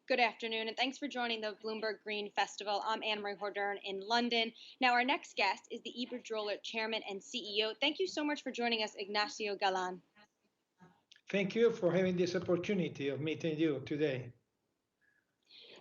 Good afternoon, and thanks for joining the Bloomberg Green Festival. I'm Annmarie Hordern in London. Now, our next guest is the Iberdrola Chairman and CEO. Thank you so much for joining us, Ignacio Galán. Thank you for having this opportunity of meeting you today.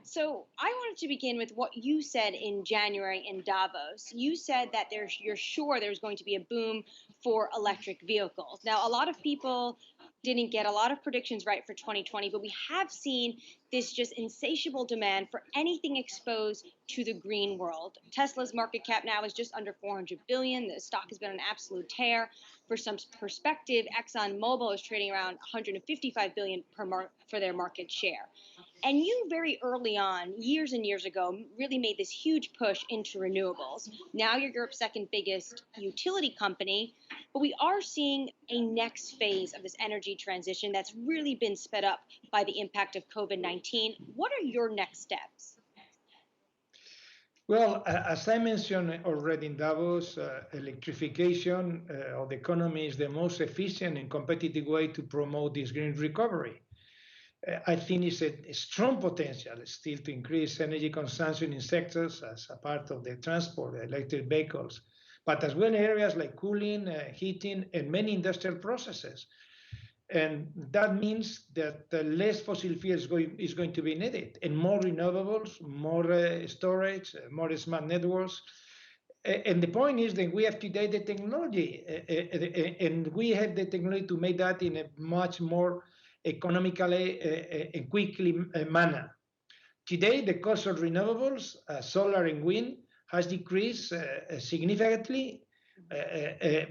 So I wanted to begin with what you said in January in Davos. You said that you're sure there's going to be a boom for electric vehicles. Now, a lot of people didn't get a lot of predictions right for 2020, but we have seen this just insatiable demand for anything exposed to the green world. Tesla's market cap now is just under 400 billion. The stock has been an absolute tear. For some perspective, ExxonMobil is trading around 155 billion for their market share. And you very early on, years and years ago, really made this huge push into renewables. Now you're Europe's second biggest utility company, but we are seeing a next phase of this energy transition that's really been sped up by the impact of COVID-19. What are your next steps? Well, as I mentioned already in Davos, electrification of the economy is the most efficient and competitive way to promote this green recovery. I think it's a strong potential still to increase energy consumption in sectors as a part of the transport, electric vehicles, but as well areas like cooling, heating, and many industrial processes. And that means that less fossil fuels is going to be needed, and more renewables, more storage, more smart networks. And the point is that we have today the technology, and we have the technology to make that in a much more economically and quickly manner. Today, the cost of renewables, solar and wind, has decreased significantly,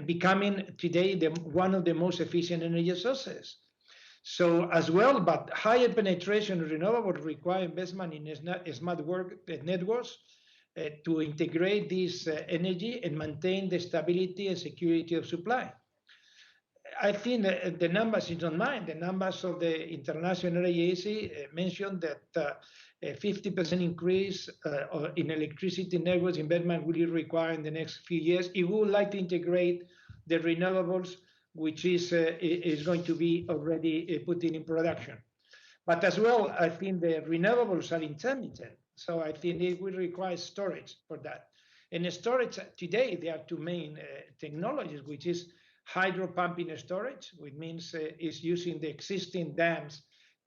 becoming today one of the most efficient energy sources. So as well, but higher penetration of renewables require investment in smart networks to integrate this energy and maintain the stability and security of supply. I think the numbers, if you don't mind, the numbers of the International Energy Agency mentioned that a 50% increase in electricity networks investment will be required in the next few years if we would like to integrate the renewables, which is going to be already put in production. But as well, I think the renewables are intermittent, so I think it will require storage for that. And the storage today, there are two main technologies, which is hydro pumping storage, which means is using the existing dams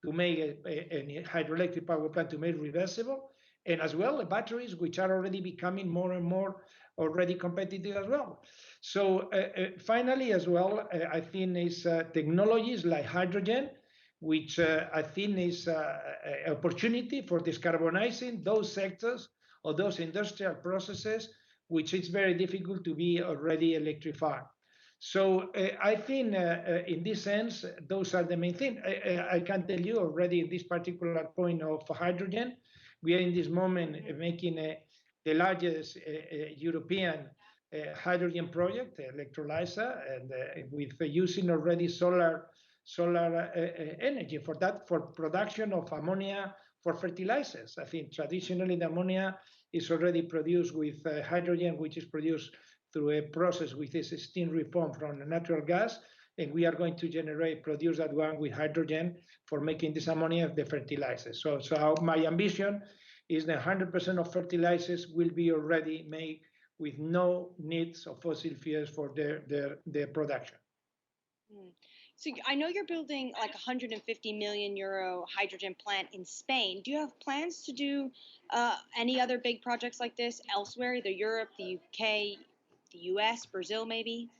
to make a hydroelectric power plant to make reversible, and as well the batteries, which are already becoming more and more already competitive as well. So finally, as well, I think is technologies like hydrogen, which I think is an opportunity for decarbonizing those sectors or those industrial processes, which is very difficult to be already electrified. So I think in this sense, those are the main things. I can tell you already in this particular point of hydrogen, we are in this moment making the largest European hydrogen project, electrolyzer, and with using already solar energy for that, for production of ammonia for fertilizers. I think traditionally the ammonia is already produced with hydrogen, which is produced through a process with this steam reform from natural gas, and we are going to produce that one with hydrogen for making this ammonia the fertilizers. So my ambition is that 100% of fertilizers will be already made with no needs of fossil fuels for their production. So I know you're building like a 150 million euro hydrogen plant in Spain. Do you have plans to do any other big projects like this elsewhere, either Europe, the UK, the US, Brazil, maybe?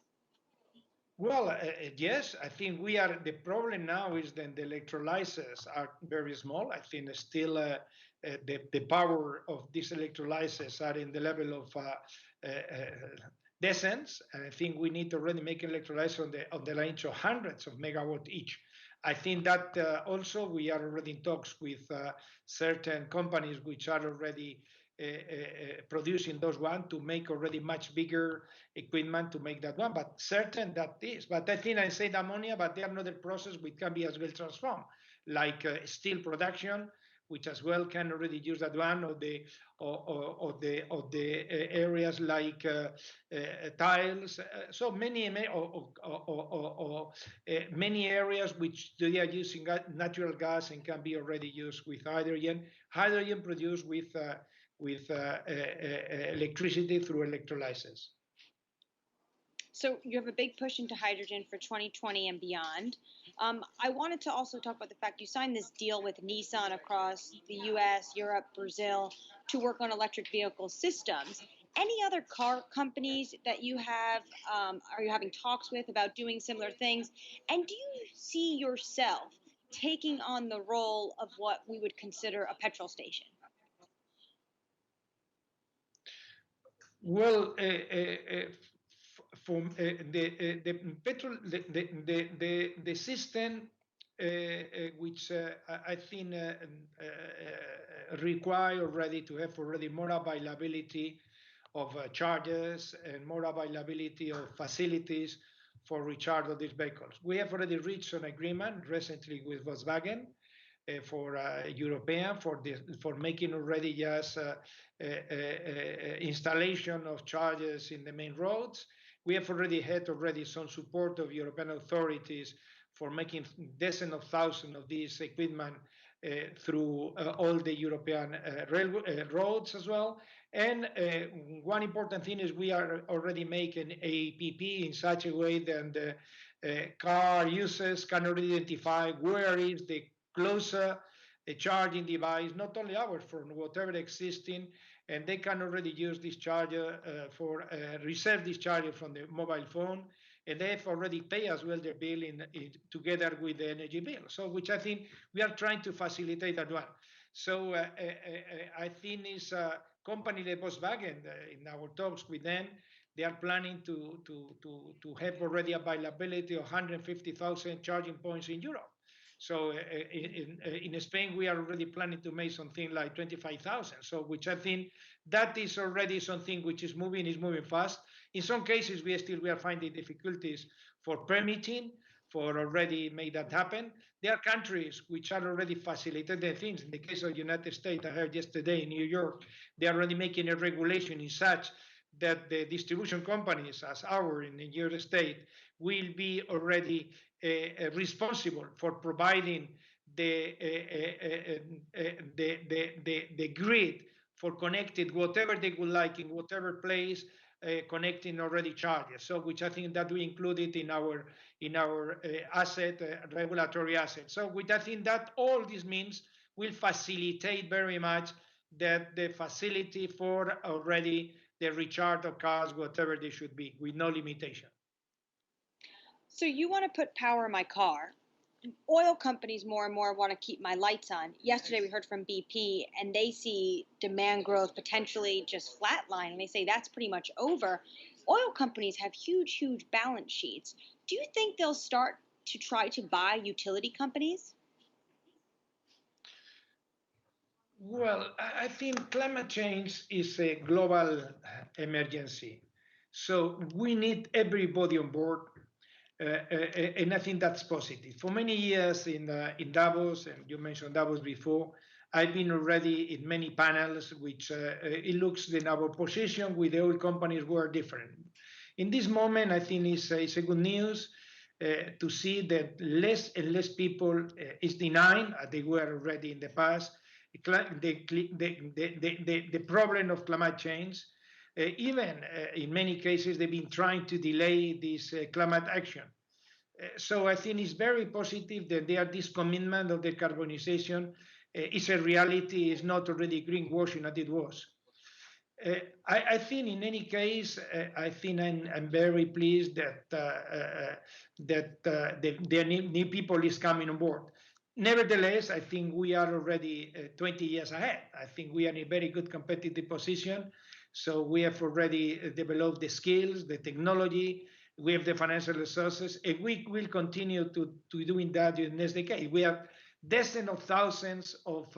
Well, yes, I think the problem now is that the electrolyzers are very small. I think still the power of these electrolyzers are in the level of decents. And I think we need to already make electrolyzers on the range of hundreds of megawatts each. I think that also we are already in talks with certain companies which are already producing those one to make already much bigger equipment to make that one, but certain that is. But I think I said ammonia, but there are another process which can be as well transformed, like steel production, which as well can already use that one, or the areas like tiles. So many areas which they are using natural gas and can be already used with hydrogen. Hydrogen produced with electricity through electrolysis. So you have a big push into hydrogen for 2020 and beyond. I wanted to also talk about the fact you signed this deal with Nissan across the US, Europe, Brazil to work on electric vehicle systems. Any other car companies that you have, are you having talks with about doing similar things? And do you see yourself taking on the role of what we would consider a petrol station? Well, from the petrol, the system which I think require already to have already more availability of chargers and more availability of facilities for recharge of these vehicles. We have already reached an agreement recently with Volkswagen for European for making already just installation of chargers in the main roads. We have already had some support of European authorities for making dozens of thousands of these equipment through all the European roads as well. And one important thing is we are already making APP in such a way that the car users can already identify where is the closer a charging device, not only ours, from whatever existing, and they can already use this charger for reserve this charger from the mobile phone, and they've already paid as well their bill together with the energy bill. So, which I think we are trying to facilitate that one. So I think it's a company like Volkswagen, in our talks with them, they are planning to have already availability of 150,000 charging points in Europe. So in Spain, we are already planning to make something like 25,000. So which I think that is already something which is moving fast. In some cases, we are finding difficulties for permitting, for already make that happen. There are countries which are already facilitated the things. In the case of the United States, I heard yesterday in New York, they are already making a regulation in such that the distribution companies, as our in the United States, will be already responsible for providing the grid for connected whatever they would like in whatever place, connecting already chargers. So, which I think that we included in our asset regulatory asset. So, which I think that all this means will facilitate very much that the facility for already the recharge of cars, whatever they should be, with no limitation. So you want to put power in my car. Oil companies more and more want to keep my lights on. Yesterday we heard from BP, and they see demand growth potentially just flatline, and they say that's pretty much over. Oil companies have huge balance sheets. Do you think they'll start to try to buy utility companies? Well, I think climate change is a global emergency. So we need everybody on board. And I think that's positive. For many years in Davos, and you mentioned Davos before, I've been already in many panels, which it looks in our position with the oil companies were different. In this moment, I think it's a good news to see that less and less people is denying, as they were already in the past, the problem of climate change. Even in many cases, they've been trying to delay this climate action. So I think it's very positive that this commitment of decarbonization is a reality, is not already greenwashing as it was. I think in any case, I think I'm very pleased that the new people is coming on board. Nevertheless, I think we are already 20 years ahead. I think we are in a very good competitive position. So we have already developed the skills, the technology, we have the financial resources, and we will continue to doing that in the next decade. We have dozens of thousands of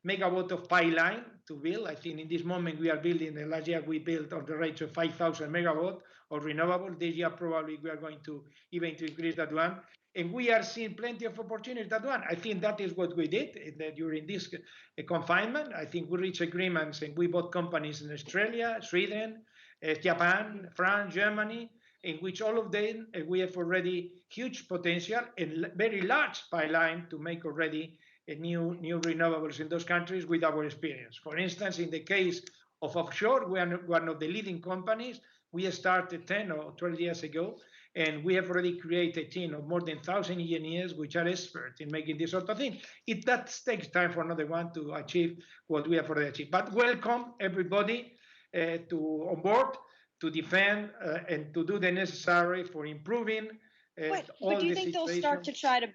megawatt of pipeline to build. I think in this moment we are building, last year we built on the range of 5,000 megawatt of renewable. This year probably we are going to even to increase that one. And we are seeing plenty of opportunity that one. I think that is what we did during this confinement. I think we reached agreements and we bought companies in Australia, Sweden, Japan, France, Germany, in which all of them we have already huge potential and very large pipeline to make already a new renewables in those countries with our experience. For instance, in the case of offshore, we are one of the leading companies. We started 10 or 12 years ago, and we have already created a team of more than 1,000 engineers which are experts in making this sort of thing. That takes time for another one to achieve what we have already achieved. But welcome everybody to on board to defend and to do the necessary for improving all do you the think they'll situation. start to try to?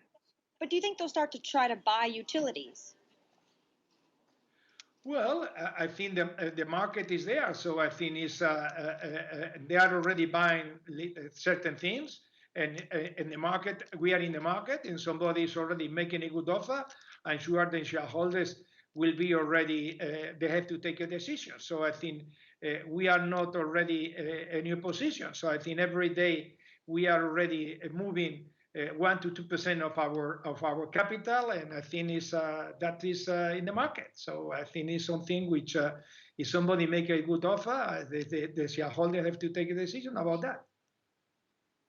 But do you think they'll start to try to buy utilities? Well, I think the market is there, so I think they are already buying certain things, and in the market we are in the market, and somebody is already making a good offer. I'm sure the shareholders will be already. They have to take a decision. So I think we are not already a new position. So I think every day we are already moving 1 to 2% of our capital, and I think that is in the market. So I think it's something which, if somebody make a good offer, the shareholder have to take a decision about that.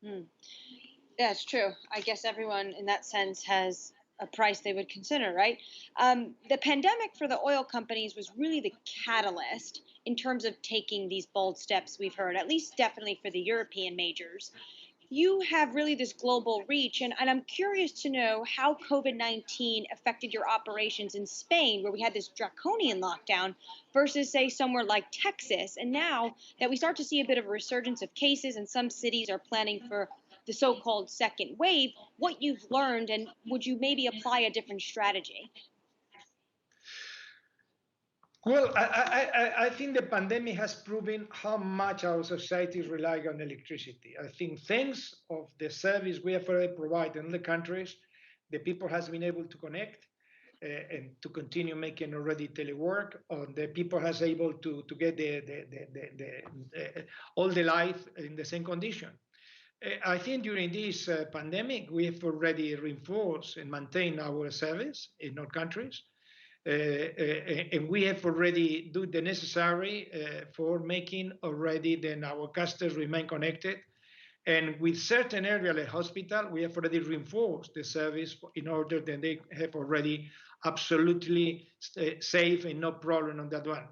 Yeah, it's true. I guess everyone in that sense has a price they would consider, right? The pandemic for the oil companies was really the catalyst in terms of taking these bold steps we've heard, at least definitely for the European majors. You have really this global reach, and I'm curious to know how COVID-19 affected your operations in Spain, where we had this draconian lockdown, versus, say, somewhere like Texas. And now that we start to see a bit of a resurgence of cases and some cities are planning for the so-called second wave, what you've learned, and would you maybe apply a different strategy? Well, I think the pandemic has proven how much our societies rely on electricity. I think thanks of the service we have already provided in the countries, the people has been able to connect and to continue making already telework. The people has able to get all the life in the same condition. I think during this pandemic, we have already reinforced and maintained our service in our countries. And we have already do the necessary for making already then our customers remain connected. And with certain area like hospital, we have already reinforced the service in order that they have already absolutely safe and no problem on that one.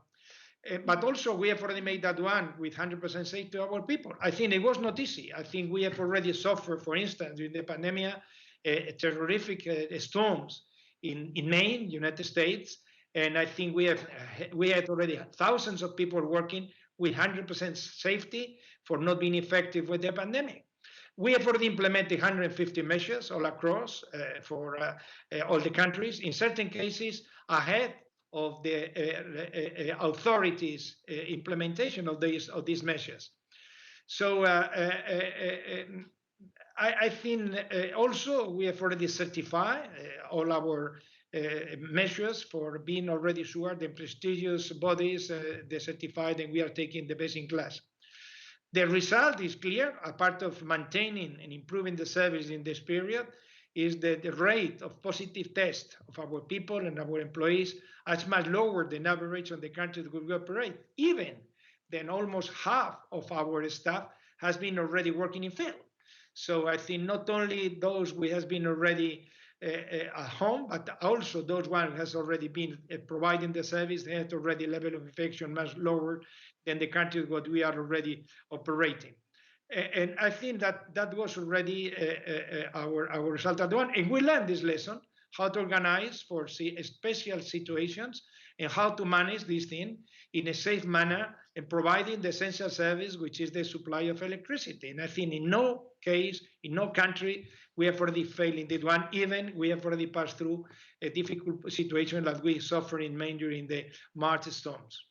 But also we have already made that one with 100% safe to our people. I think it was not easy. I think we have already suffered, for instance, during the pandemic, terrific storms in Maine, United States, and I think we had already thousands of people working with 100% safety for not being effective with the pandemic. We have already implemented 150 measures all across for all the countries, in certain cases ahead of the authorities' implementation of these measures. So I think also we have already certified all our measures for being already sure the prestigious bodies they certified, and we are taking the best in class. The result is clear. A part of maintaining and improving the service in this period is that the rate of positive tests of our people and our employees is much lower than average on the countries where we operate. Even then, almost half of our staff has been already working in field. So I think not only those who has been already at home, but also those one who has already been providing the service, they had already level of infection much lower than the countries what we are already operating. And I think that was already our result at one. And we learned this lesson, how to organize for special situations and how to manage this thing in a safe manner and providing the essential service, which is the supply of electricity. And I think in no case, in no country, we have already failed in this one. Even we have already passed through a difficult situation that we suffered in Maine during the March storms.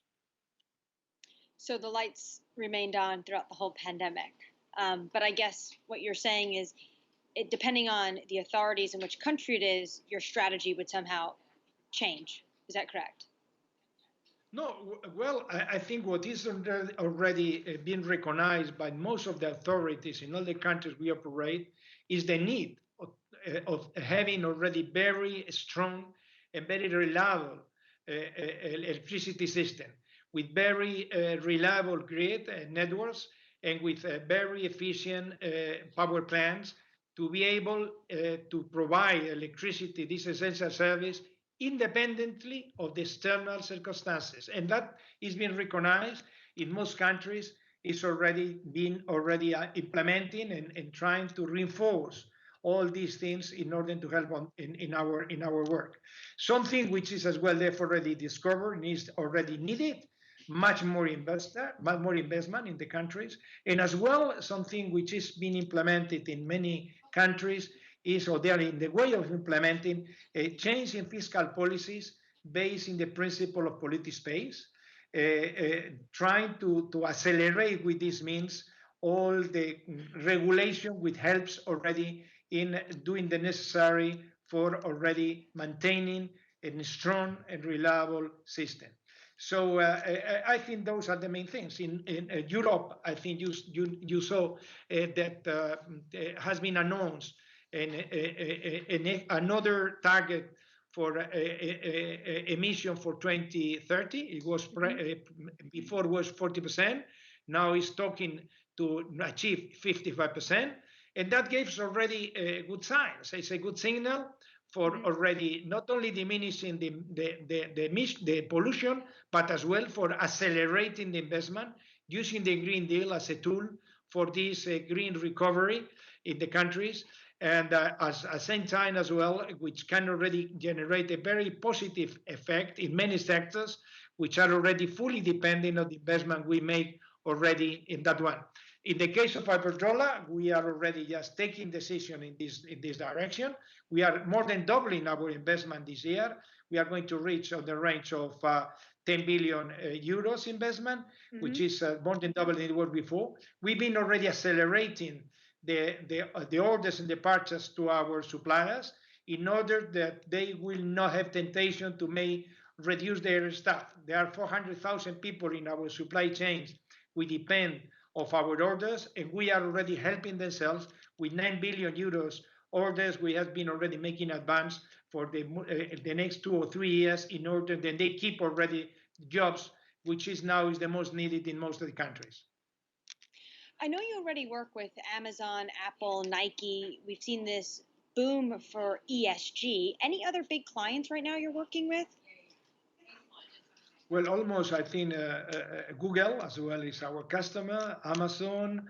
So the lights remained on throughout the whole pandemic. But I guess what you're saying is, depending on the authorities in which country it is, your strategy would somehow change. Is that correct? No, well, I think what is already been recognized by most of the authorities in all the countries we operate is the need of having already very strong and very reliable electricity system with very reliable grid networks and with very efficient power plants to be able to provide electricity, this essential service, independently of the external circumstances. And that is being recognized in most countries. It's already been implementing and trying to reinforce all these things in order to help in our work. Something which is as well therefore already discovered and is already needed, much more investment in the countries, and as well something which is being implemented in many countries is, or they are in the way of implementing a change in fiscal policies based in the principle of political space, trying to accelerate with this means all the regulation which helps already in doing the necessary for already maintaining a strong and reliable system. So I think those are the main things. In Europe, I think you saw that has been announced another target for emission for 2030. It was before was 40%. Now it's talking to achieve 55%. And that gives already good signs. It's a good signal for already not only diminishing the pollution, but as well for accelerating the investment, using the Green Deal as a tool for this green recovery in the countries. And at the same time as well, which can already generate a very positive effect in many sectors, which are already fully dependent on the investment we make already in that one. In the case of Iberdrola, we are already just taking decision in this direction. We are more than doubling our investment this year. We are going to reach the range of 10 billion euros investment, which is more than double than it was before. We've been already accelerating the orders and the purchase to our suppliers in order that they will not have temptation to reduce their staff. There are 400,000 people in our supply chains. We depend of our orders, and we are already helping themselves with 9 billion euros orders we have been already making advance for the next 2 or 3 years in order that they keep already jobs, which is now the most needed in most of the countries. I know you already work with Amazon, Apple, Nike. We've seen this boom for ESG. Any other big clients right now you're working with? Well, almost, I think Google as well is our customer, Amazon,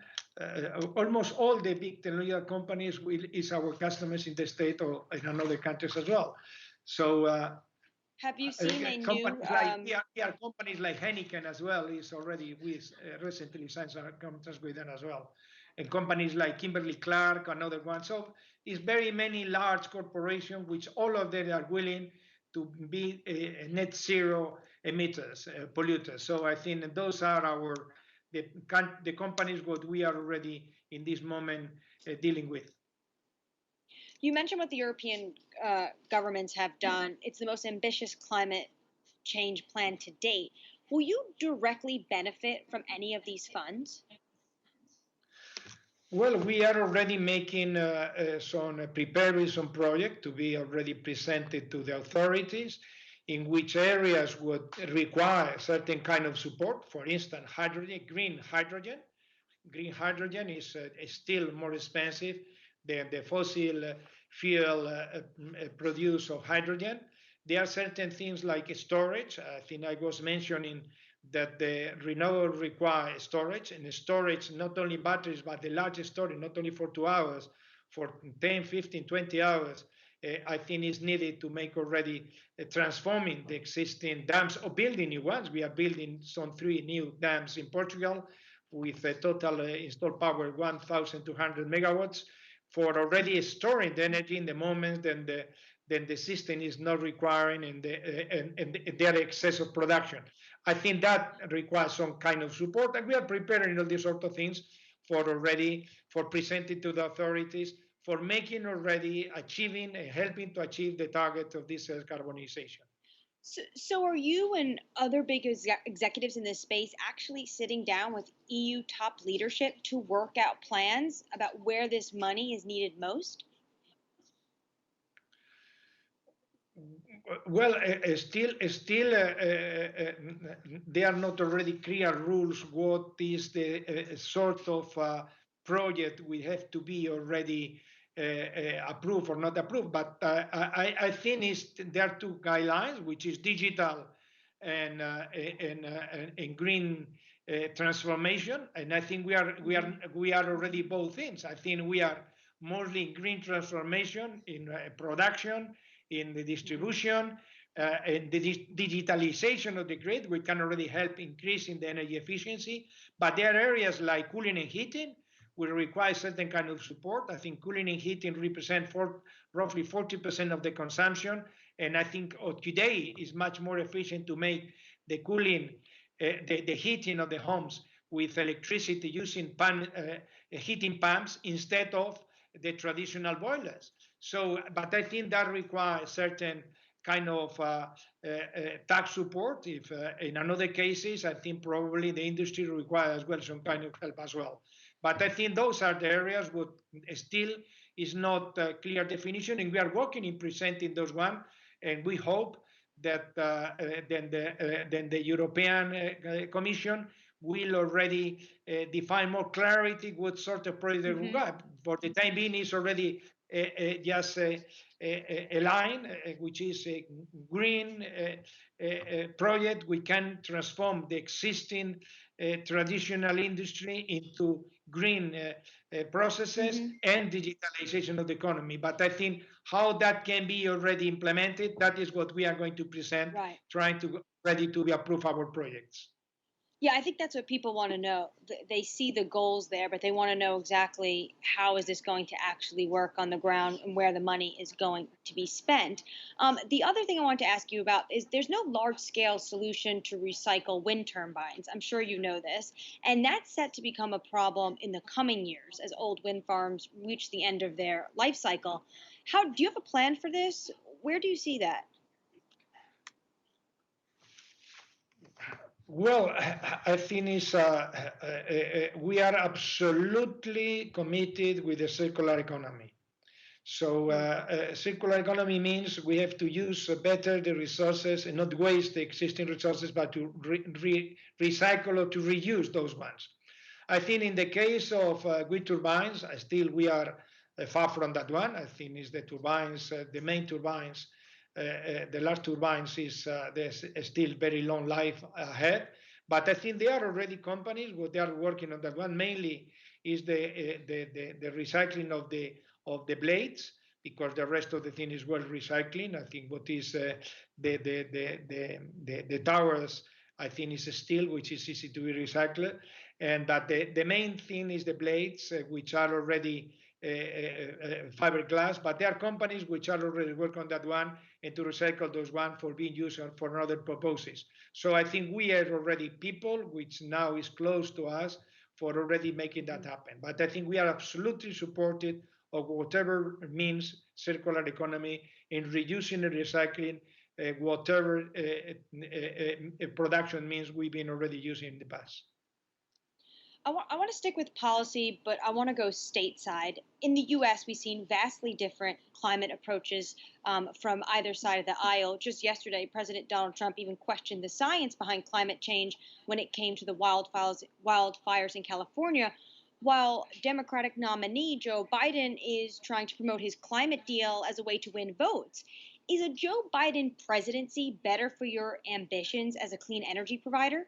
almost all the big technological companies is our customers in the state or in another countries as well. So have you seen a companies new... companies like Heineken as well is already, we recently signed some contracts with them as well. And companies like Kimberly-Clark, another one. So it's very many large corporations, which all of them are willing to be net zero emitters, polluters. So I think those are the companies what we are already in this moment dealing with. You mentioned what the European governments have done. It's the most ambitious climate change plan to date. Will you directly benefit from any of these funds? Well, we are already making preparing some project to be already presented to the authorities in which areas would require certain kind of support. For instance, hydrogen, green hydrogen. Green hydrogen is still more expensive than the fossil fuel produce of hydrogen. There are certain things like storage. I think I was mentioning that the renewable require storage, and storage, not only batteries, but the largest storage, not only for 2 hours, for 10, 15, 20 hours, I think is needed to make already transforming the existing dams or building new ones. We are building some 3 new dams in Portugal with a total installed power 1,200 megawatts for already storing the energy in the moment then the system is not requiring and their excess of production. I think that requires some kind of support, and we are preparing all these sort of things for presenting to the authorities, for making already achieving and helping to achieve the target of this carbonization. So are you and other big executives in this space actually sitting down with EU top leadership to work out plans about where this money is needed most? Well, there are not already clear rules what is the sort of project we have to be already approved or not approved. But I think there are two guidelines, which is digital and green transformation. And I think we are already both things. I think we are mostly in green transformation in production, in the distribution, and the digitalization of the grid. We can already help increasing the energy efficiency. But there are areas like cooling and heating will require certain kind of support. I think cooling and heating represent roughly 40% of the consumption. And I think today is much more efficient to make the cooling, the heating of the homes with electricity using heating pumps instead of the traditional boilers. So, but I think that requires certain kind of tax support. If in another cases, I think probably the industry requires as well some kind of help as well. But I think those are the areas what still is not clear definition, and we are working in presenting those one, and we hope that then the European Commission will already define more clarity what sort of project they will have. For the time being, it's already just a line, which is a green project. We can transform the existing traditional industry into green processes and digitalization of the economy. But I think how that can be already implemented, that is what we are going to present, trying to ready to approve our projects. Yeah, I think that's what people want to know. They see the goals there, but they want to know exactly how is this going to actually work on the ground and where the money is going to be spent. The other thing I want to ask you about is there's no large-scale solution to recycle wind turbines. I'm sure you know this. And that's set to become a problem in the coming years as old wind farms reach the end of their life cycle. Do you have a plan for this? Where do you see that? Well, I think we are absolutely committed with the circular economy. So circular economy means we have to use better the resources and not waste the existing resources, but to recycle or to reuse those ones. I think in the case of wind turbines, still we are far from that one. I think it's the turbines, the main turbines. The large turbines there's still very long life ahead, but I think there are already companies what they are working on that one. Mainly is the recycling of the blades, because the rest of the thing is well recycling. I think what is the towers, I think is steel, which is easy to be recycled, and that the main thing is the blades, which are already fiberglass, but there are companies which are already working on that one and to recycle those one for being used for other purposes. So I think we are already people which now is close to us for already making that happen. But I think we are absolutely supported of whatever means circular economy in reducing and recycling whatever production means we've been already using in the past. I want to stick with policy, but I want to go stateside. In the U.S., we've seen vastly different climate approaches from either side of the aisle. Just yesterday, President Donald Trump even questioned the science behind climate change when it came to the wildfires in California, while Democratic nominee Joe Biden is trying to promote his climate deal as a way to win votes. Is a Joe Biden presidency better for your ambitions as a clean energy provider?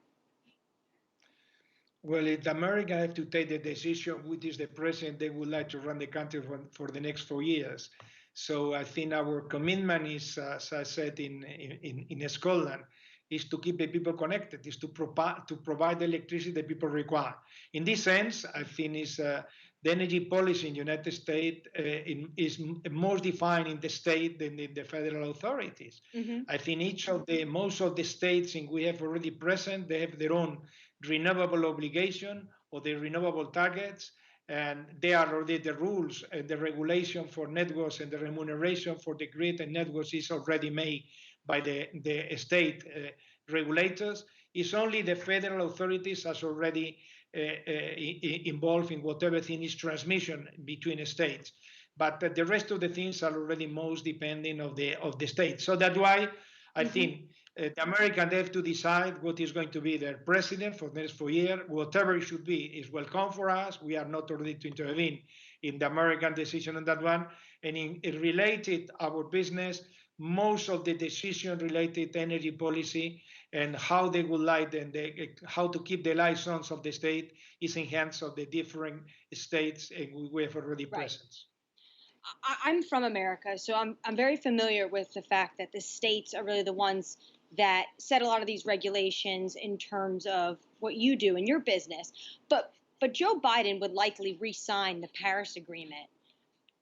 Well, if America have to take the decision, which is the president they would like to run the country for the next 4 years. So I think our commitment is, as I said in Scotland, is to keep the people connected, is to provide the electricity that people require. In this sense, I think the energy policy in the United States is more defined in the state than in the federal authorities. I think most of the states in we have already present, they have their own renewable obligation or the renewable targets, and they are already the rules and the regulation for networks and the remuneration for the grid and networks is already made by the state regulators. It's only the federal authorities as already involved in whatever thing is transmission between states. but the rest of the things are already most depending of the state. So that's why I think the Americans have to decide what is going to be their president for the next 4 years. Whatever it should be is welcome for us. We are not ready to intervene in the American decision on that one. And in related our business, most of the decision related to energy policy and how they would like and how to keep the license of the state is in hands of the different states, and we have already presence. I'm from America, so I'm very familiar with the fact that the states are really the ones that set a lot of these regulations in terms of what you do in your business. But Joe Biden would likely re-sign the Paris Agreement.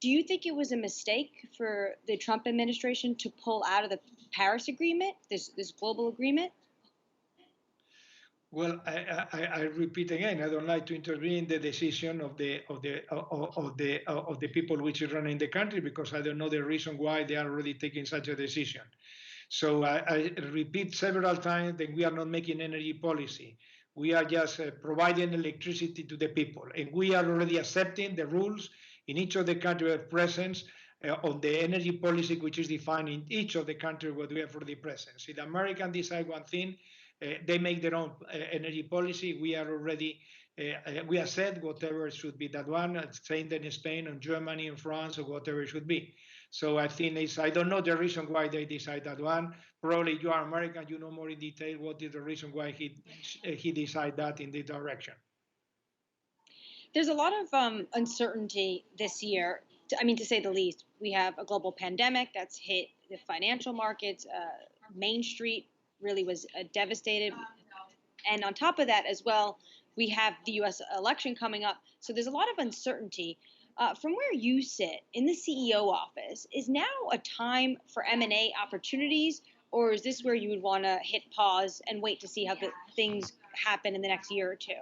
Do you think it was a mistake for the Trump administration to pull out of the Paris Agreement, this global agreement? Well, I repeat again, I don't like to intervene in the decision of the people which are running the country, because I don't know the reason why they are already taking such a decision. So I repeat several times that we are not making energy policy. We are just providing electricity to the people, and we are already accepting the rules in each of the countries of presence on the energy policy, which is defined in each of the countries where we have already presence. If the Americans decide one thing, they make their own energy policy. We are already, we have said whatever should be that one, same in Spain, and Germany, and France, or whatever it should be. So I think I don't know the reason why they decide that one. Probably you are American, you know more in detail what is the reason why he decided that in this direction. There's a lot of uncertainty this year. To say the least. We have a global pandemic that's hit the financial markets. Main Street really was devastated. And on top of that as well, we have the U.S. election coming up. So there's a lot of uncertainty. From where you sit in the CEO office, is now a time for M&A opportunities, or is this where you would want to hit pause and wait to see how things happen in the next year or two?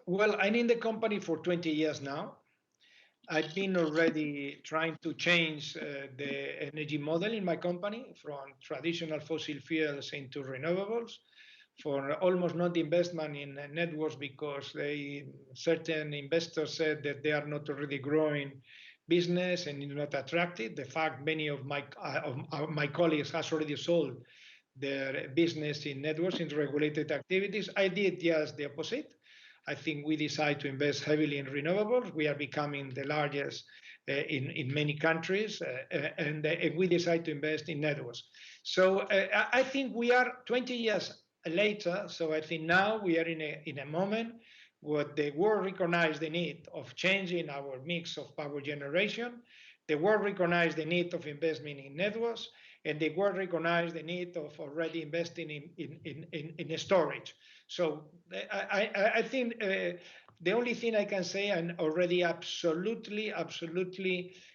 Well, I'm in the company for 20 years now. I've been already trying to change the energy model in my company from traditional fossil fuels into renewables, for almost not investment in networks, because certain investors said that they are not already growing business and not attractive. The fact many of my colleagues has already sold their business in networks, in regulated activities. I did just the opposite. I think we decide to invest heavily in renewables. We are becoming the largest in many countries, and we decide to invest in networks. So I think we are 20 years later. So I think now we are in a moment where the world recognizes the need of changing our mix of power generation. The world recognizes the need of investment in networks, and the world recognizes the need of already investing in storage. So I think the only thing I can say, I'm already absolutely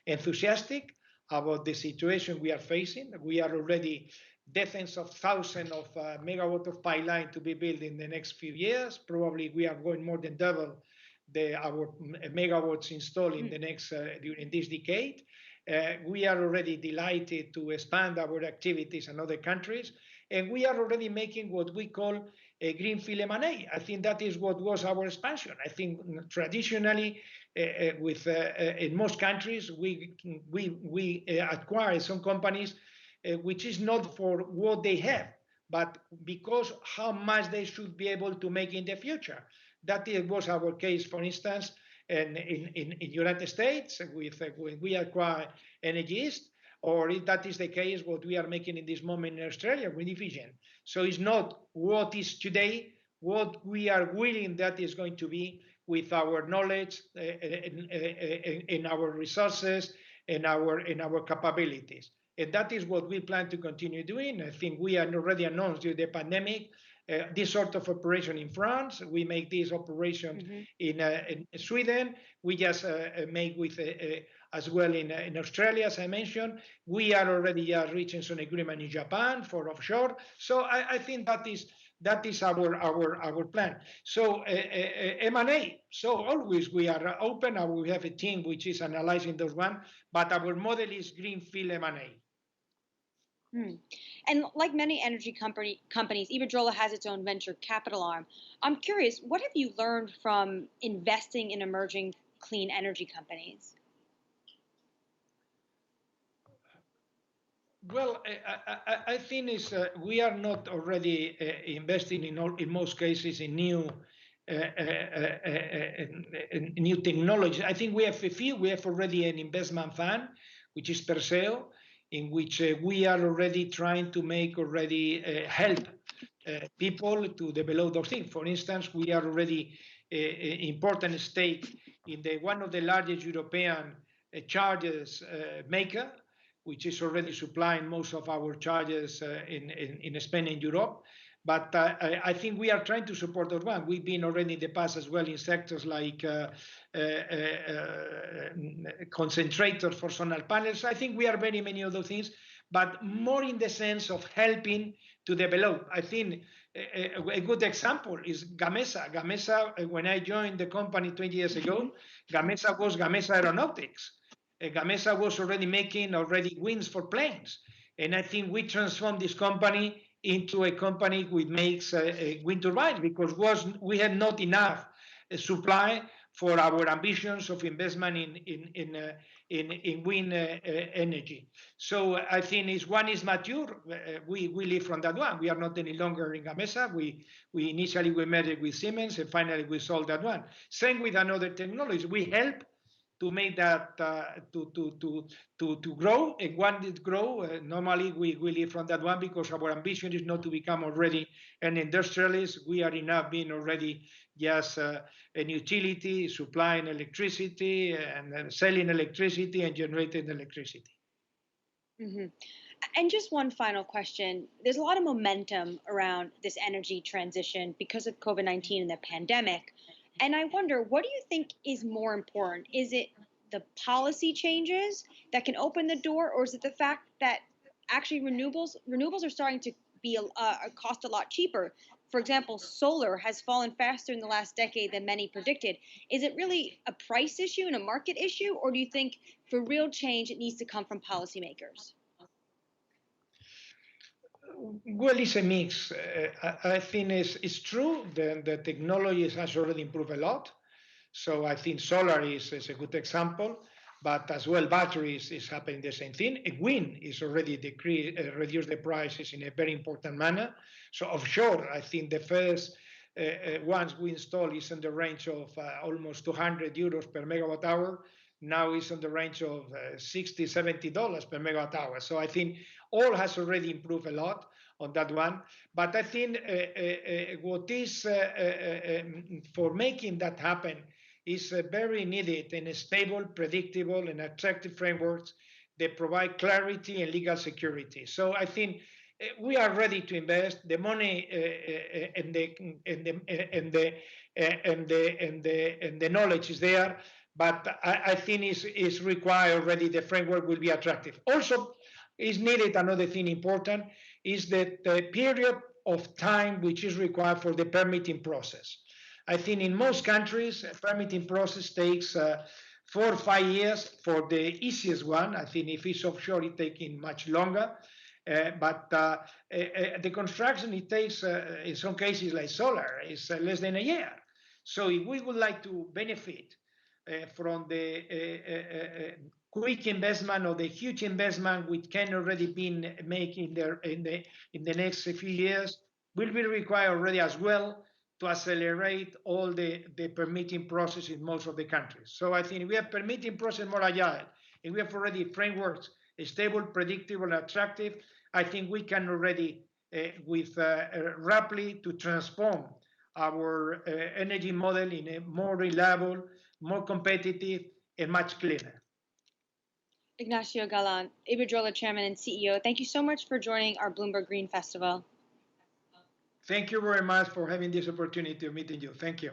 enthusiastic about the situation we are facing. We are already dozens of thousands of megawatts of pipeline to be built in the next few years. Probably we are going more than double our megawatts installed in the next during this decade. We are already delighted to expand our activities in other countries, and we are already making what we call a greenfield M&A. I think that is what was our expansion. I think traditionally, in most countries, we acquire some companies which is not for what they have, but because how much they should be able to make in the future. That was our case, for instance, in United States when we acquire Energy East, or if that is the case, what we are making in this moment in Australia with Division. So it's not what is today, what we are willing that is going to be with our knowledge, in our resources, in our capabilities. And that is what we plan to continue doing. I think we had already announced during the pandemic this sort of operation in France. We make this operation in Sweden. We just make with as well in Australia, as I mentioned. We are already reaching some agreement in Japan for offshore. So I think that is our plan. So M&A. So always we are open. We have a team which is analyzing those one, but our model is greenfield M&A. And like many energy companies, Iberdrola has its own venture capital arm. I'm curious, what have you learned from investing in emerging clean energy companies? Well, I think we are not already investing in most cases in new new technologies. I think we have a few. We have already an investment fund, which is Perseo, in which we are already trying to make already help people to develop those things. For instance, we are already important stake in one of the largest European chargers maker, which is already supplying most of our charges in Spain and Europe. But I think we are trying to support that one. We've been already in the past as well in sectors like concentrators for solar panels. I think we are very many of those things, but more in the sense of helping to develop. I think a good example is Gamesa. Gamesa, when I joined the company 20 years ago, Gamesa was Gamesa Aeronautics. Gamesa was already making wings for planes. And I think we transformed this company into a company which makes wind turbines because we had not enough supply for our ambitions of investment in wind energy. So I think one is mature. We live from that one. We are not any longer in Gamesa. We initially met with Siemens and finally we sold that one. Same with another technology. We help to make that to grow, and when it grow, normally we live from that one because our ambition is not to become already an industrialist. We are enough being already just an utility, supplying electricity and selling electricity and generating electricity. Mm-hmm. And just one final question. There's a lot of momentum around this energy transition because of COVID-19 and the pandemic. And I wonder, what do you think is more important? Is it the policy changes that can open the door, or is it the fact that actually renewables are starting to be cost a lot cheaper? For example, solar has fallen faster in the last decade than many predicted. Is it really a price issue and a market issue, or do you think for real change it needs to come from policymakers? Well, it's a mix. I think it's true that the technology has already improved a lot. So I think solar is a good example, but as well batteries is happening the same thing. Wind is already reduced the prices in a very important manner. So offshore, I think the first ones we install is in the range of almost 200 euros per megawatt hour. Now it's in the range of $60, $70 per megawatt hour. So I think all has already improved a lot on that one. But I think what is for making that happen is very needed and stable, predictable, and attractive frameworks that provide clarity and legal security. So I think we are ready to invest the money and the knowledge is there. But I think is required already. The framework will be attractive. Also, is needed another thing important is that the period of time which is required for the permitting process. I think in most countries, a permitting process takes 4 or 5 years for the easiest one. I think if it's offshore, it's taking much longer. But the construction, it takes, in some cases like solar, is less than a year. So if we would like to benefit from the quick investment or the huge investment which can already be made in the next few years, will be required already as well to accelerate all the permitting process in most of the countries. So I think we have permitting process more agile, and we have already frameworks stable, predictable, and attractive. I think we can already, rapidly to transform our energy model in a more reliable, more competitive, and much cleaner. Ignacio Galán, Iberdrola Chairman and CEO, thank you so much for joining our Bloomberg Green Festival. Thank you very much for having this opportunity of meeting you. Thank you.